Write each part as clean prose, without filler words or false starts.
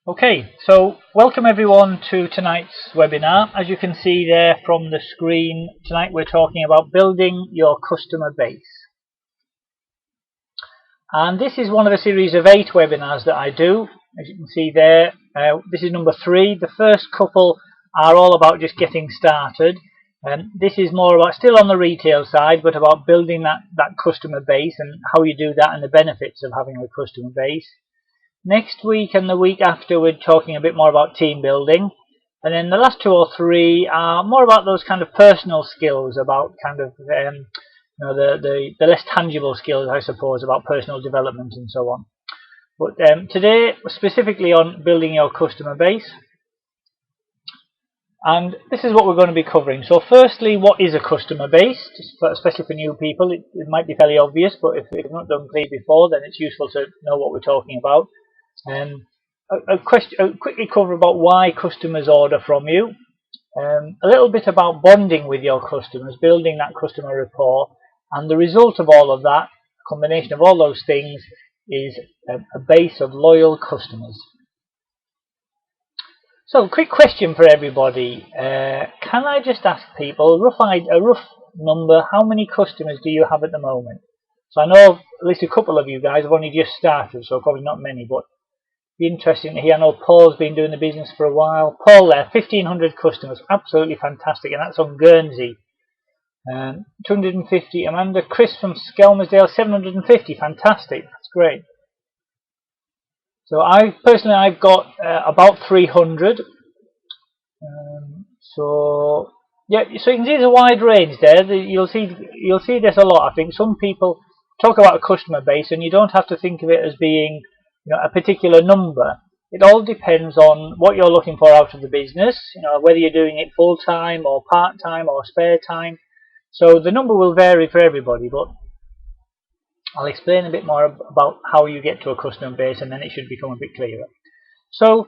Okay, so welcome everyone to tonight's webinar. As you can see there from the screen, tonight we're talking about building your customer base. And this is one of a series of 8 webinars that I do. As you can see there, this is number 3. The first couple are all about just getting started. This is more about, still on the retail side, but about building that customer base and how you do that and the benefits of having a customer base. Next week and the week after we're talking a bit more about team building, and then the last 2 or 3 are more about those kind of personal skills, about kind of the less tangible skills, I suppose, about personal development and so on. But today specifically on building your customer base, and this is what we're going to be covering. So firstly, what is a customer base? Especially for new people, it might be fairly obvious, but if you've not done Clee before, then it's useful to know what we're talking about. Quickly cover about why customers order from you, a little bit about bonding with your customers, building that customer rapport, and the result of all of that, a combination of all those things, is a base of loyal customers. So, quick question for everybody. Can I just ask people a rough number, how many customers do you have at the moment? So I know at least a couple of you guys have only just started, so probably not many, but be interesting to hear. I know Paul's been doing the business for a while. Paul there, 1,500 customers, absolutely fantastic, and that's on Guernsey. 250. Amanda, Chris from Skelmersdale, 750, fantastic, that's great. So I've got about 300. So yeah, so you can see there's a wide range there. You'll see this a lot. I think some people talk about a customer base, and you don't have to think of it as being a particular number. It all depends on what you're looking for out of the business, whether you're doing it full-time or part-time or spare time. So the number will vary for everybody, but I'll explain a bit more about how you get to a customer base, and then it should become a bit clearer. So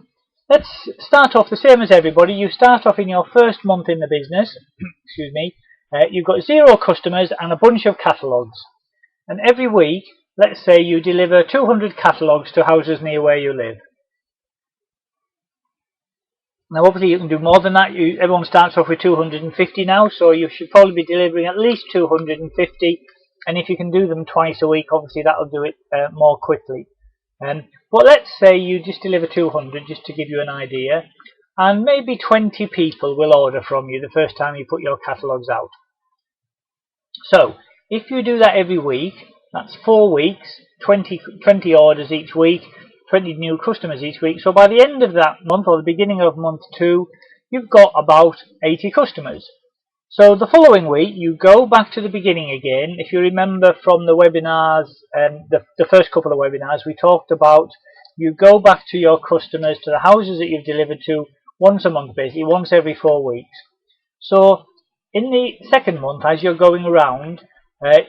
let's start off the same as everybody. You start off in your first month in the business, excuse me, you've got 0 customers and a bunch of catalogues. And every week, let's say you deliver 200 catalogues to houses near where you live. Now obviously you can do more than that. Everyone starts off with 250 now, so you should probably be delivering at least 250. And if you can do them twice a week, obviously that'll do it more quickly. But let's say you just deliver 200, just to give you an idea, and maybe 20 people will order from you the first time you put your catalogues out. So if you do that every week, that's 4 weeks, 20 orders each week, 20 new customers each week. So by the end of that month, or the beginning of month 2, you've got about 80 customers. So the following week, you go back to the beginning again. If you remember from the webinars, the first couple of webinars, we talked about you go back to your customers, to the houses that you've delivered to, once a month, basically, once every 4 weeks. So in the second month, as you're going around,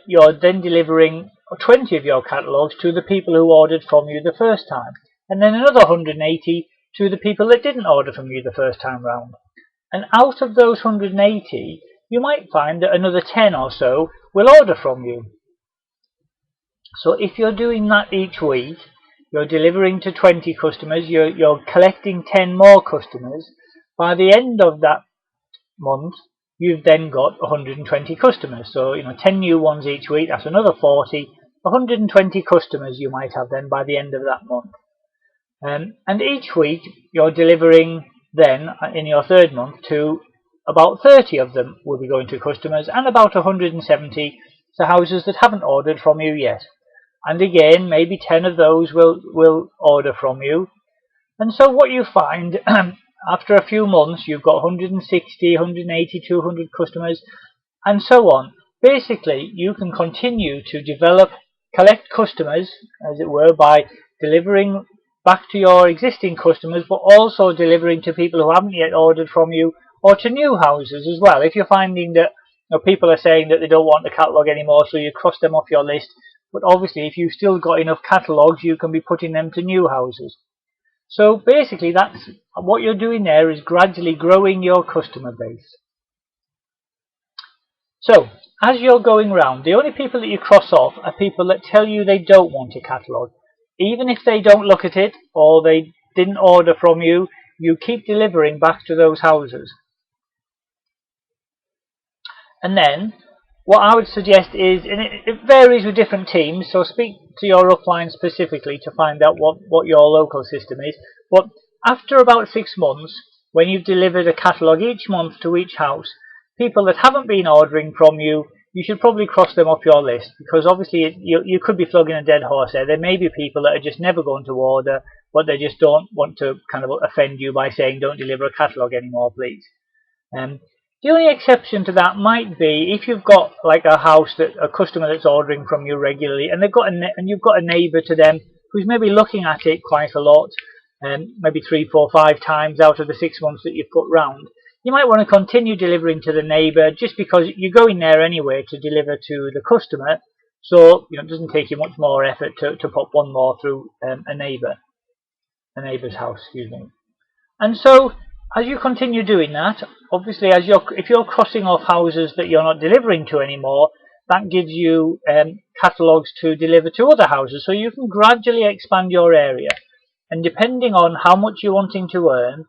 you're then delivering 20 of your catalogues to the people who ordered from you the first time, and then another 180 to the people that didn't order from you the first time round. And out of those 180, you might find that another 10 or so will order from you. So if you're doing that each week, you're delivering to 20 customers, you're collecting 10 more customers. By the end of that month, you've then got 120 customers. So 10 new ones each week, that's another 40, 120 customers you might have then by the end of that month. And each week you're delivering then in your third month to about 30 of them will be going to customers, and about 170 to houses that haven't ordered from you yet. And again, maybe 10 of those will order from you. And so what you find after a few months, you've got 160, 180, 200 customers, and so on. Basically, you can continue to collect customers, as it were, by delivering back to your existing customers, but also delivering to people who haven't yet ordered from you, or to new houses as well. If you're finding that people are saying that they don't want the catalogue anymore, so you cross them off your list, but obviously if you've still got enough catalogues, you can be putting them to new houses. So basically that's what you're doing there, is gradually growing your customer base. So as you're going round, the only people that you cross off are people that tell you they don't want a catalogue. Even if they don't look at it, or they didn't order from you, you keep delivering back to those houses. And then what I would suggest is, and it varies with different teams, so speak to your upline specifically to find out what your local system is. But after about 6 months, when you've delivered a catalogue each month to each house, people that haven't been ordering from you, you should probably cross them off your list, because obviously you could be flogging a dead horse there. There may be people that are just never going to order, but they just don't want to kind of offend you by saying don't deliver a catalogue anymore, please. The only exception to that might be if you've got like a house, that a customer that's ordering from you regularly, and you've got a neighbour to them who's maybe looking at it quite a lot, maybe 3, 4, 5 times out of the 6 months that you've put round. You might want to continue delivering to the neighbour just because you're going there anyway to deliver to the customer. So it doesn't take you much more effort to pop one more through a neighbour's house, excuse me. And so as you continue doing that, obviously if you're crossing off houses that you're not delivering to anymore, that gives you catalogues to deliver to other houses. So you can gradually expand your area. And depending on how much you're wanting to earn,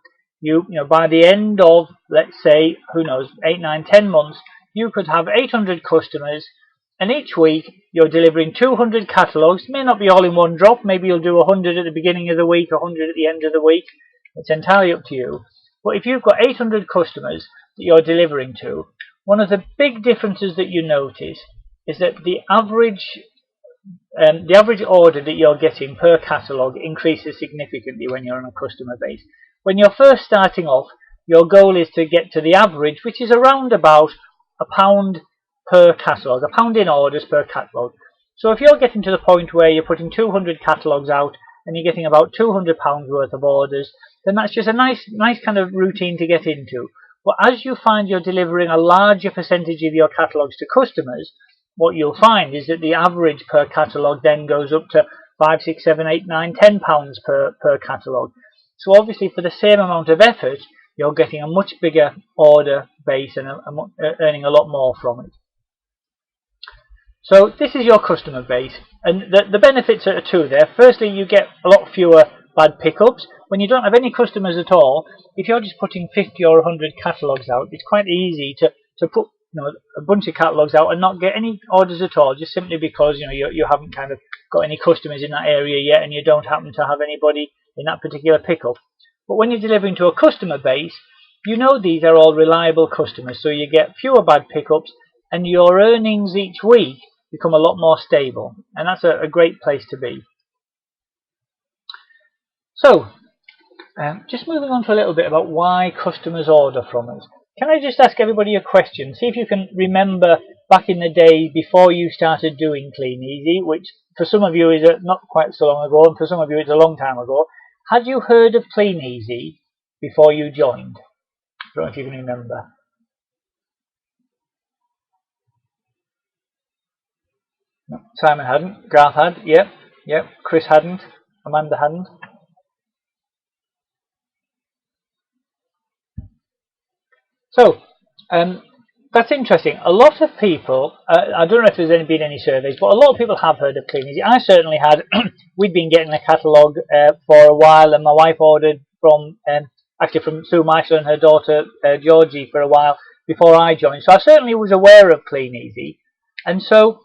by the end of, let's say, who knows, 8, 9, 10 months, you could have 800 customers, and each week you're delivering 200 catalogues. It may not be all in one drop. Maybe you'll do 100 at the beginning of the week, 100 at the end of the week. It's entirely up to you. But if you've got 800 customers that you're delivering to, one of the big differences that you notice is that the average order that you're getting per catalogue increases significantly when you're on a customer base. When you're first starting off, your goal is to get to the average, which is around about £1 per catalogue, £1 in orders per catalogue. So if you're getting to the point where you're putting 200 catalogues out and you're getting about £200 worth of orders, then that's just a nice kind of routine to get into. But as you find you're delivering a larger percentage of your catalogues to customers, what you'll find is that the average per catalogue then goes up to £5, £6, £7, £8, £9, £10 per catalogue. So obviously for the same amount of effort, you're getting a much bigger order base and earning a lot more from it. So this is your customer base, and the benefits are two there. Firstly, you get a lot fewer bad pickups. When you don't have any customers at all, if you're just putting 50 or 100 catalogues out, it's quite easy to put a bunch of catalogues out and not get any orders at all, just simply because you haven't kind of got any customers in that area yet, and you don't happen to have anybody in that particular pickup. But when you're delivering to a customer base, these are all reliable customers, so you get fewer bad pickups, and your earnings each week become a lot more stable, and that's a great place to be. So just moving on to a little bit about why customers order from us. Can I just ask everybody a question? See if you can remember back in the day before you started doing Kleeneze, which for some of you is not quite so long ago, and for some of you it's a long time ago. Had you heard of Kleeneze before you joined? I don't know if you can remember. No, Simon hadn't. Garth had. Yep. Chris hadn't. Amanda hadn't. So that's interesting. A lot of people, I don't know if there's been any surveys, but a lot of people have heard of Kleeneze. I certainly had. We'd been getting a catalogue for a while, and my wife ordered from Sue Michael and her daughter Georgie for a while before I joined. So I certainly was aware of Kleeneze, and so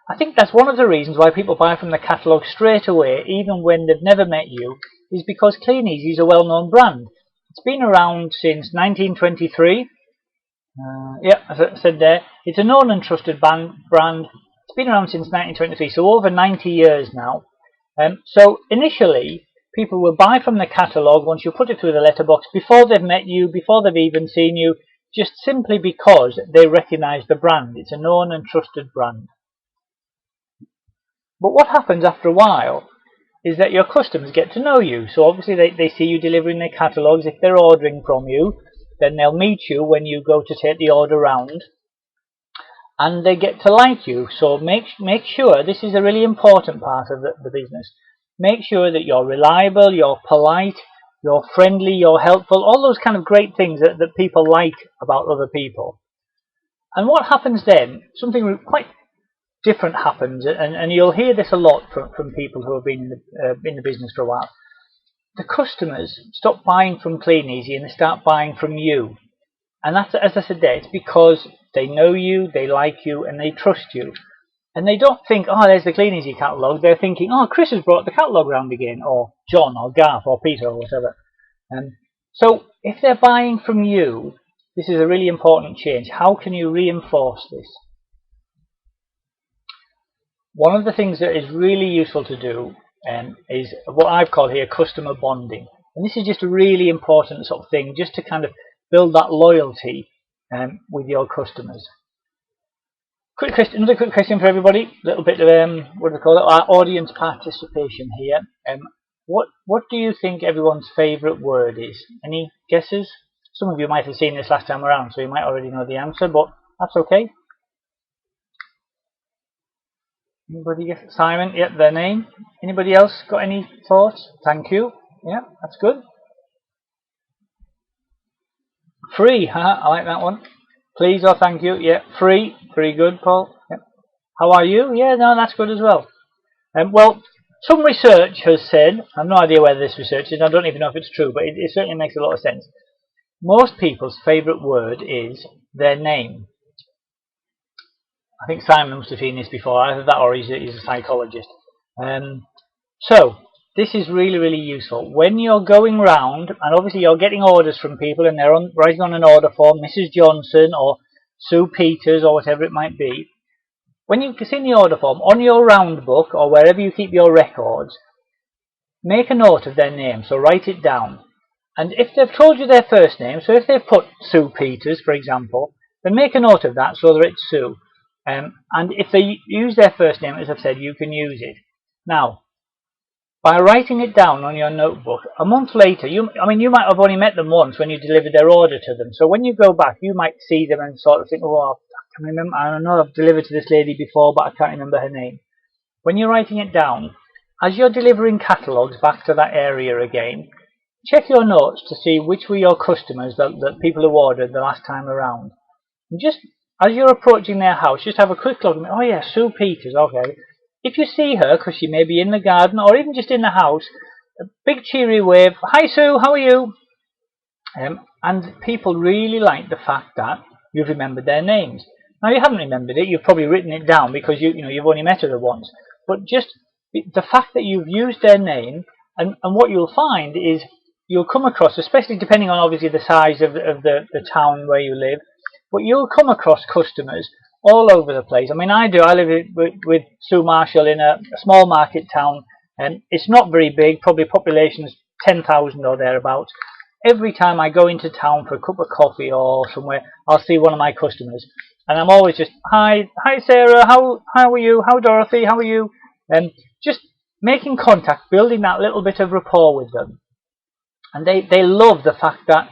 I think that's one of the reasons why people buy from the catalogue straight away, even when they've never met you, is because Kleeneze is a well-known brand. It's been around since 1923. As I said there, it's a known and trusted brand. It's been around since 1923, so over 90 years now. So initially, people will buy from the catalogue once you put it through the letterbox, before they've met you, before they've even seen you, just simply because they recognise the brand. It's a known and trusted brand. But what happens after a while is that your customers get to know you. So obviously they see you delivering their catalogues. If they're ordering from you, then they'll meet you when you go to take the order round, and they get to like you. So make sure, this is a really important part of the business, make sure that you're reliable, you're polite, you're friendly, you're helpful, all those kind of great things that people like about other people. And what happens then, something quite different happens, and you'll hear this a lot from people who have been in the business for a while. the customers stop buying from Kleeneze and they start buying from you. And that's, as I said there, it's because they know you, they like you, and they trust you. And they don't think, oh, there's the Kleeneze catalogue. They're thinking, oh, Chris has brought the catalogue round again, or John, or Garth, or Peter, or whatever. So if they're buying from you, this is a really important change. How can you reinforce this? One of the things that is really useful to do is what I've called here customer bonding. And this is just a really important sort of thing, just to kind of build that loyalty with your customers. Another quick question for everybody. A little bit of what do we call it? Our audience participation here. What do you think everyone's favourite word is? Any guesses? Some of you might have seen this last time around, so you might already know the answer, but that's okay. Anybody guess? Simon, yep, their name. Anybody else got any thoughts? Thank you. Yeah, that's good. Free, I like that one. Please or thank you. Yeah, free. Very good, Paul. Yep. How are you? Yeah, no, that's good as well. Well, some research has said, I have no idea whether this research is, I don't even know if it's true, but it certainly makes a lot of sense. Most people's favourite word is their name. I think Simon must have seen this before, either that or he's a psychologist. So, this is really, really useful. When you're going round, and obviously you're getting orders from people and they're writing on an order form, Mrs. Johnson or Sue Peters or whatever it might be, when you see the order form, on your round book or wherever you keep your records, make a note of their name, so write it down. And if they've told you their first name, so if they've put Sue Peters, for example, then make a note of that so that it's Sue. And if they use their first name, as I've said, you can use it. Now, by writing it down on your notebook, a month later, you might have only met them once when you delivered their order to them. So when you go back, you might see them and sort of think, oh, I can remember, I know I've delivered to this lady before, but I can't remember her name. When you're writing it down, as you're delivering catalogues back to that area again, check your notes to see which were your customers, the people who ordered the last time around. And just as you're approaching their house, just have a quick look and oh yeah, Sue Peters, okay. If you see her, because she may be in the garden or even just in the house, a big cheery wave, hi Sue, how are you? And people really like the fact that you've remembered their names. Now you haven't remembered it, you've probably written it down because you've only met her once. But just the fact that you've used their name, and what you'll find is you'll come across, especially depending on obviously the size of the town where you live, but you'll come across customers all over the place. I mean, I live with Sue Marshall in a small market town, and it's not very big, probably population's 10,000 or thereabouts. Every time I go into town for a cup of coffee or somewhere, I'll see one of my customers, and I'm always just, hi Sarah, how are you? How Dorothy? How are you? And just making contact, building that little bit of rapport with them. And they love the fact that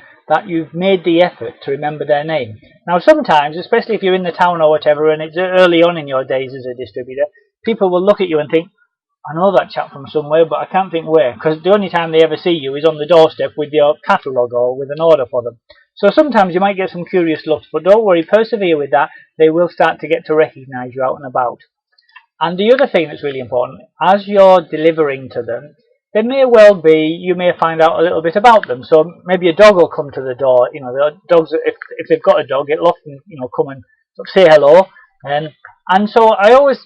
you've made the effort to remember their name. Now sometimes, especially if you're in the town or whatever, and it's early on in your days as a distributor, people will look at you and think, I know that chap from somewhere, but I can't think where, because the only time they ever see you is on the doorstep with your catalogue or with an order for them. So sometimes you might get some curious looks, but don't worry, persevere with that. They will start to get to recognise you out and about. And the other thing that's really important, as you're delivering to them, there may well be, you may find out a little bit about them. So maybe a dog will come to the door. The dogs, if they've got a dog, it'll often, come and say hello. And so I always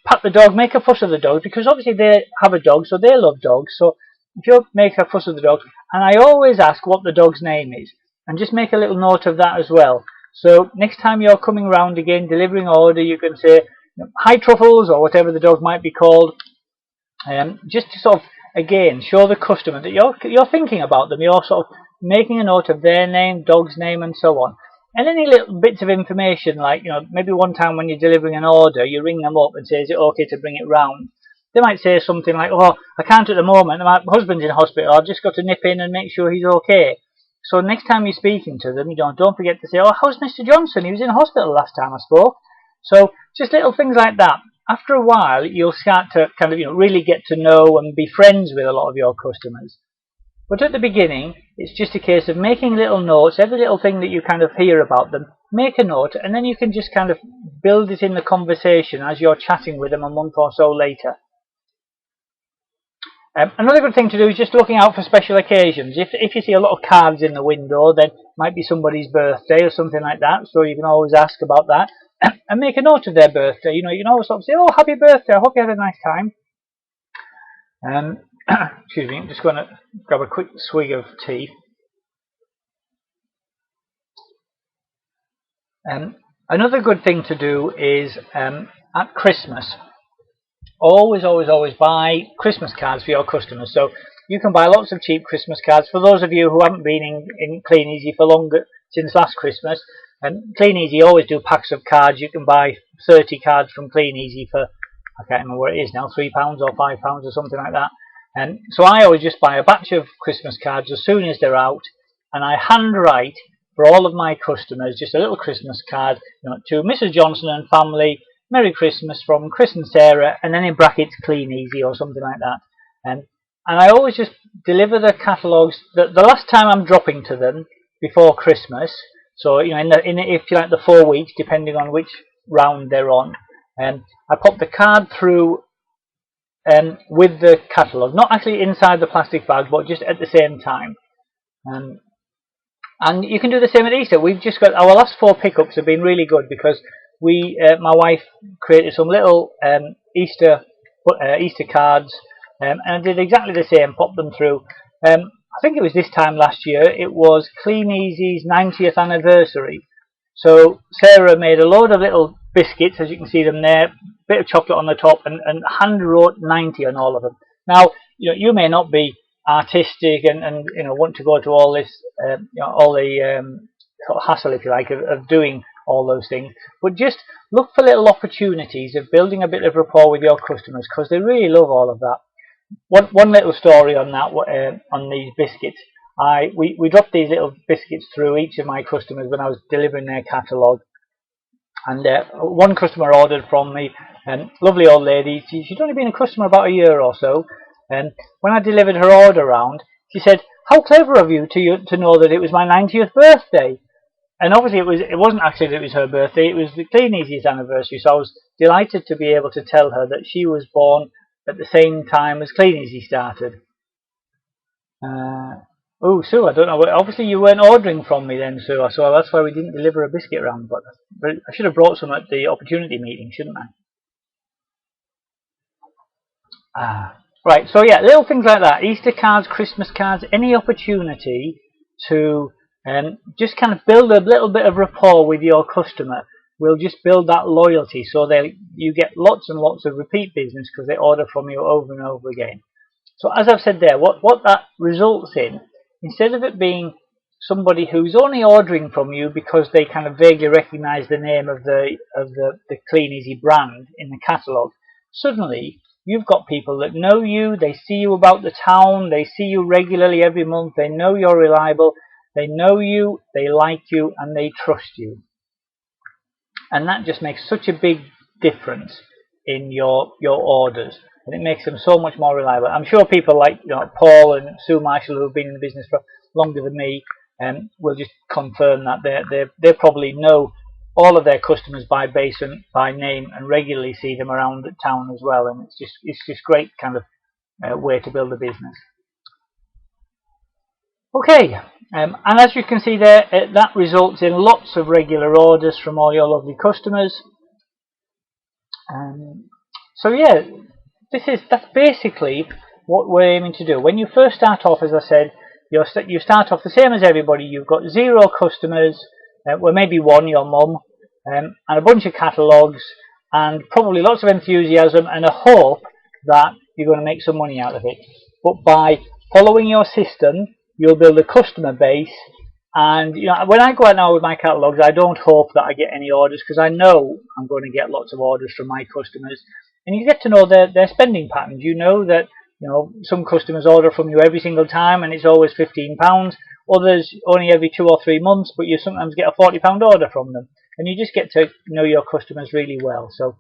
pat the dog, make a fuss of the dog, because obviously they have a dog, so they love dogs. So if you make a fuss of the dog, and I always ask what the dog's name is, and just make a little note of that as well. So next time you're coming round again, delivering an order, you can say, hi Truffles, or whatever the dog might be called, just to sort of, again, show the customer that you're thinking about them. You're sort of making a note of their name, dog's name, and so on. And any little bits of information, like, maybe one time when you're delivering an order, you ring them up and say, is it okay to bring it round? They might say something like, oh, I can't at the moment, my husband's in hospital, I've just got to nip in and make sure he's okay. So next time you're speaking to them, don't forget to say, oh, how's Mr. Johnson? He was in hospital last time I spoke. So just little things like that. After a while, you'll start to kind of, really get to know and be friends with a lot of your customers. But at the beginning, it's just a case of making little notes, every little thing that you kind of hear about them, make a note, and then you can just kind of build it in the conversation as you're chatting with them a month or so later. Another good thing to do is just looking out for special occasions. If you see a lot of cards in the window, then it might be somebody's birthday or something like that, so you can always ask about that and make a note of their birthday. You know, you can always sort of say, "Oh, happy birthday, I hope you had a nice time." Excuse me, I'm just going to grab a quick swig of tea. Another good thing to do is at Christmas, always buy Christmas cards for your customers. So you can buy lots of cheap Christmas cards. For those of you who haven't been in Kleeneze for longer, since last Christmas, Kleeneze always do packs of cards. You can buy 30 cards from Kleeneze for, I can't remember what it is now, £3 or £5 or something like that. So I always just buy a batch of Christmas cards as soon as they're out, and I handwrite for all of my customers just a little Christmas card, you know, to Mrs. Johnson and family, Merry Christmas from Chris and Sarah, and then in brackets Kleeneze or something like that. And I always just deliver the catalogues the last time I'm dropping to them before Christmas. So you know, if you like the 4 weeks, depending on which round they're on, I pop the card through with the catalogue, not actually inside the plastic bag, but just at the same time. And you can do the same at Easter. We've just got our last 4 pickups have been really good because my wife created some little Easter cards, and I did exactly the same. Popped them through. I think it was this time last year. It was Kleeneze's 90th anniversary. So Sarah made a load of little biscuits, as you can see them there, bit of chocolate on the top, and hand wrote 90 on all of them. Now, you know, you may not be artistic and you know, want to go to all this, you know, all the sort of hassle, if you like, of doing all those things, but just look for little opportunities of building a bit of rapport with your customers, because they really love all of that. One little story on that, on these biscuits. We dropped these little biscuits through each of my customers when I was delivering their catalogue, and one customer ordered from me, lovely old lady. She'd only been a customer about a year or so, and when I delivered her order round, she said, "How clever of you to know that it was my 90th birthday." And obviously it wasn't actually that it was her birthday, it was the Kleeneze's anniversary, so I was delighted to be able to tell her that she was born at the same time as Kleeneze started. Oh, Sue, I don't know, obviously you weren't ordering from me then, Sue, so that's why we didn't deliver a biscuit round, but I should have brought some at the opportunity meeting, shouldn't I? Right, so yeah, little things like that, Easter cards, Christmas cards, any opportunity to just kind of build a little bit of rapport with your customer will just build that loyalty, so you get lots and lots of repeat business because they order from you over and over again. So as I've said there, what that results in, instead of it being somebody who's only ordering from you because they kind of vaguely recognise the name of the Kleeneze brand in the catalogue, suddenly you've got people that know you, they see you about the town, they see you regularly every month, they know you're reliable, they know you, they like you, and they trust you. And that just makes such a big difference in your orders, and it makes them so much more reliable. I'm sure people like, you know, Paul and Sue Marshall, who've been in the business for longer than me, will just confirm that they probably know all of their customers by base and by name, and regularly see them around the town as well. And it's just great kind of way to build a business. Okay, and as you can see there, that results in lots of regular orders from all your lovely customers. So yeah, that's basically what we're aiming to do. When you first start off, as I said, you start off the same as everybody. You've got 0 customers, well maybe 1, your mum, and a bunch of catalogues, and probably lots of enthusiasm and a hope that you're going to make some money out of it. But by following your system, you'll build a customer base. And you know, when I go out now with my catalogues, I don't hope that I get any orders, because I know I'm going to get lots of orders from my customers. And you get to know their spending patterns. You know that, you know, some customers order from you every single time and it's always £15. Others only every 2 or 3 months, but you sometimes get a £40 order from them. And you just get to know your customers really well. So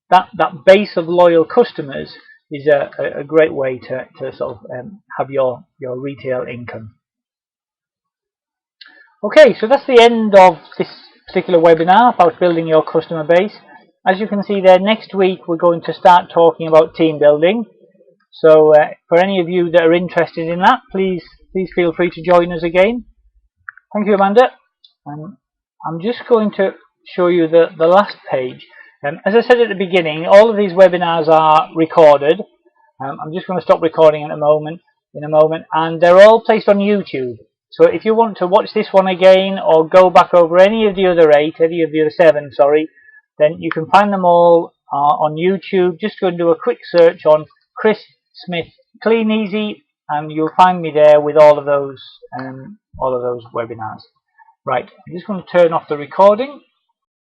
that base of loyal customers is a great way to sort of have your retail income. Okay, so that's the end of this particular webinar about building your customer base. As you can see there, next week we're going to start talking about team building. So for any of you that are interested in that, please feel free to join us again. Thank you, Amanda. I'm just going to show you the last page. As I said at the beginning, all of these webinars are recorded. I'm just going to stop recording in a moment, and they're all placed on YouTube. So if you want to watch this one again or go back over any of the other 7, then you can find them all on YouTube. Just go and do a quick search on Chris Smith Kleeneze, and you'll find me there with all of those webinars. Right, I'm just going to turn off the recording.